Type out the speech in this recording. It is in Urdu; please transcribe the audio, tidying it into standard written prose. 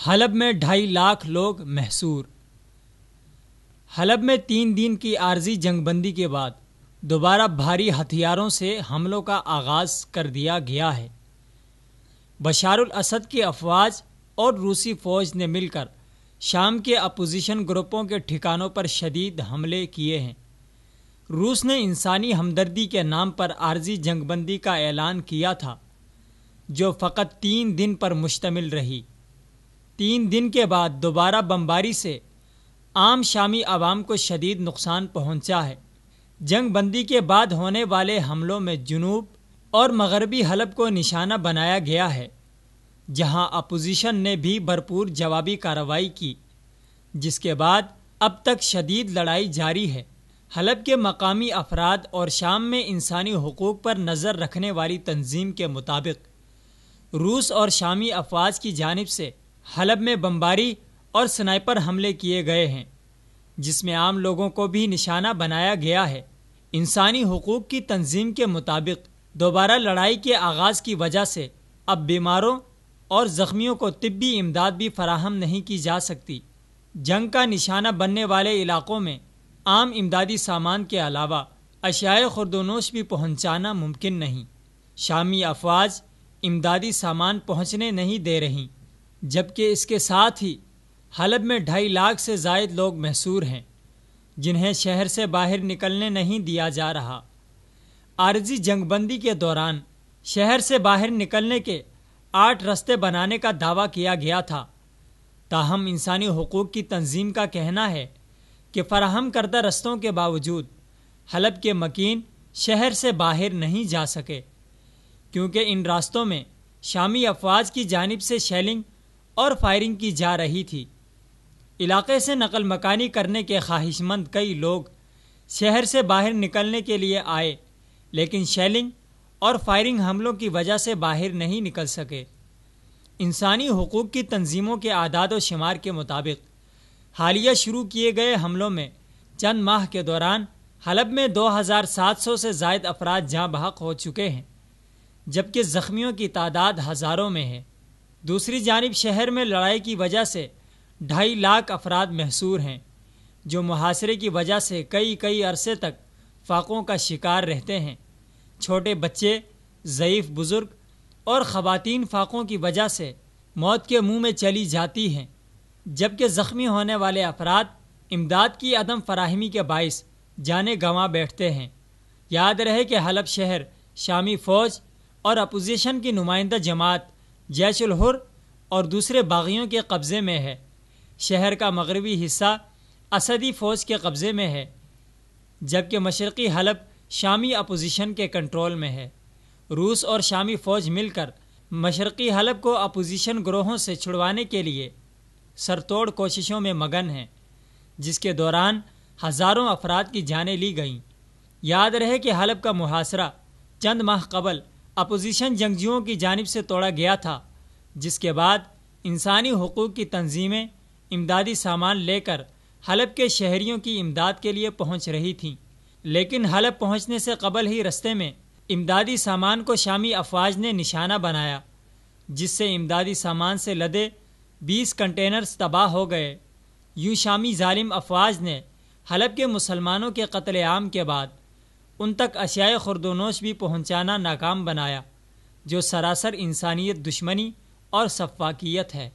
حلب میں 2.5 لاکھ لوگ محصور۔ حلب میں 3 دن کی عارضی جنگ بندی کے بعد دوبارہ بھاری ہتھیاروں سے حملوں کا آغاز کر دیا گیا ہے۔ بشار الاسد کی افواج اور روسی فوج نے مل کر شام کے اپوزیشن گروپوں کے ٹھکانوں پر شدید حملے کیے ہیں۔ روس نے انسانی ہمدردی کے نام پر عارضی جنگ بندی کا اعلان کیا تھا، جو فقط 3 دن پر مشتمل رہی۔ 3 دن کے بعد دوبارہ بمباری سے عام شامی عوام کو شدید نقصان پہنچا ہے۔ جنگ بندی کے بعد ہونے والے حملوں میں جنوب اور مغربی حلب کو نشانہ بنایا گیا ہے، جہاں اپوزیشن نے بھی بھرپور جوابی کارروائی کی، جس کے بعد اب تک شدید لڑائی جاری ہے۔ حلب کے مقامی افراد اور شام میں انسانی حقوق پر نظر رکھنے والی تنظیم کے مطابق روس اور شامی افواج کی جانب سے حلب میں بمباری اور سنائپر حملے کیے گئے ہیں، جس میں عام لوگوں کو بھی نشانہ بنایا گیا ہے۔ انسانی حقوق کی تنظیم کے مطابق دوبارہ لڑائی کے آغاز کی وجہ سے اب بیماروں اور زخمیوں کو طبی امداد بھی فراہم نہیں کی جا سکتی۔ جنگ کا نشانہ بننے والے علاقوں میں عام امدادی سامان کے علاوہ اشیاء خوردونوش بھی پہنچانا ممکن نہیں۔ شامی افواج امدادی سامان پہنچنے نہیں دے رہیں، جبکہ اس کے ساتھ ہی حلب میں 2.5 لاکھ سے زائد لوگ محصور ہیں، جنہیں شہر سے باہر نکلنے نہیں دیا جا رہا۔ عارضی جنگ بندی کے دوران شہر سے باہر نکلنے کے 8 راستے بنانے کا دعویٰ کیا گیا تھا، تاہم انسانی حقوق کی تنظیم کا کہنا ہے کہ فراہم کردہ رستوں کے باوجود حلب کے مکین شہر سے باہر نہیں جا سکے، کیونکہ ان راستوں میں شامی افواج کی جانب سے شیلنگ اور فائرنگ کی جا رہی تھی۔ علاقے سے نقل مکانی کرنے کے خواہش مند کئی لوگ شہر سے باہر نکلنے کے لیے آئے، لیکن شیلنگ اور فائرنگ حملوں کی وجہ سے باہر نہیں نکل سکے۔ انسانی حقوق کی تنظیموں کے اعداد و شمار کے مطابق حالیہ شروع کیے گئے حملوں میں چند ماہ کے دوران حلب میں 2700 سے زائد افراد جاں بحق ہو چکے ہیں، جبکہ زخمیوں کی تعداد ہزاروں میں ہے۔ دوسری جانب شہر میں لڑائی کی وجہ سے 2.5 لاکھ افراد محصور ہیں، جو محاصرے کی وجہ سے کئی عرصے تک فاقوں کا شکار رہتے ہیں۔ چھوٹے بچے، ضعیف بزرگ اور خواتین فاقوں کی وجہ سے موت کے منہ میں چلی جاتی ہیں، جبکہ زخمی ہونے والے افراد امداد کی عدم فراہمی کے باعث جانیں گنوا بیٹھتے ہیں۔ یاد رہے کہ حلب شہر شامی فوج اور اپوزیشن کی نمائندہ جماعت جیش الحر اور دوسرے باغیوں کے قبضے میں ہے۔ شہر کا مغربی حصہ اسدی فوج کے قبضے میں ہے، جبکہ مشرقی حلب شامی اپوزیشن کے کنٹرول میں ہے۔ روس اور شامی فوج مل کر مشرقی حلب کو اپوزیشن گروہوں سے چھڑوانے کے لیے سرتوڑ کوششوں میں مگن ہیں، جس کے دوران ہزاروں افراد کی جانیں لی گئیں۔ یاد رہے کہ حلب کا محاصرہ چند ماہ قبل اپوزیشن جنگجوؤں کی جانب سے توڑا گیا تھا، جس کے بعد انسانی حقوق کی تنظیمیں امدادی سامان لے کر حلب کے شہریوں کی امداد کے لیے پہنچ رہی تھیں، لیکن حلب پہنچنے سے قبل ہی رستے میں امدادی سامان کو شامی افواج نے نشانہ بنایا، جس سے امدادی سامان سے لدے 20 کنٹینرز تباہ ہو گئے۔ یوں شامی ظالم افواج نے حلب کے مسلمانوں کے قتل عام کے بعد ان تک اشیاء خوردونوش بھی پہنچانا ناکام بنایا، جو سراسر انسانیت دشمنی اور سفاکیت ہے۔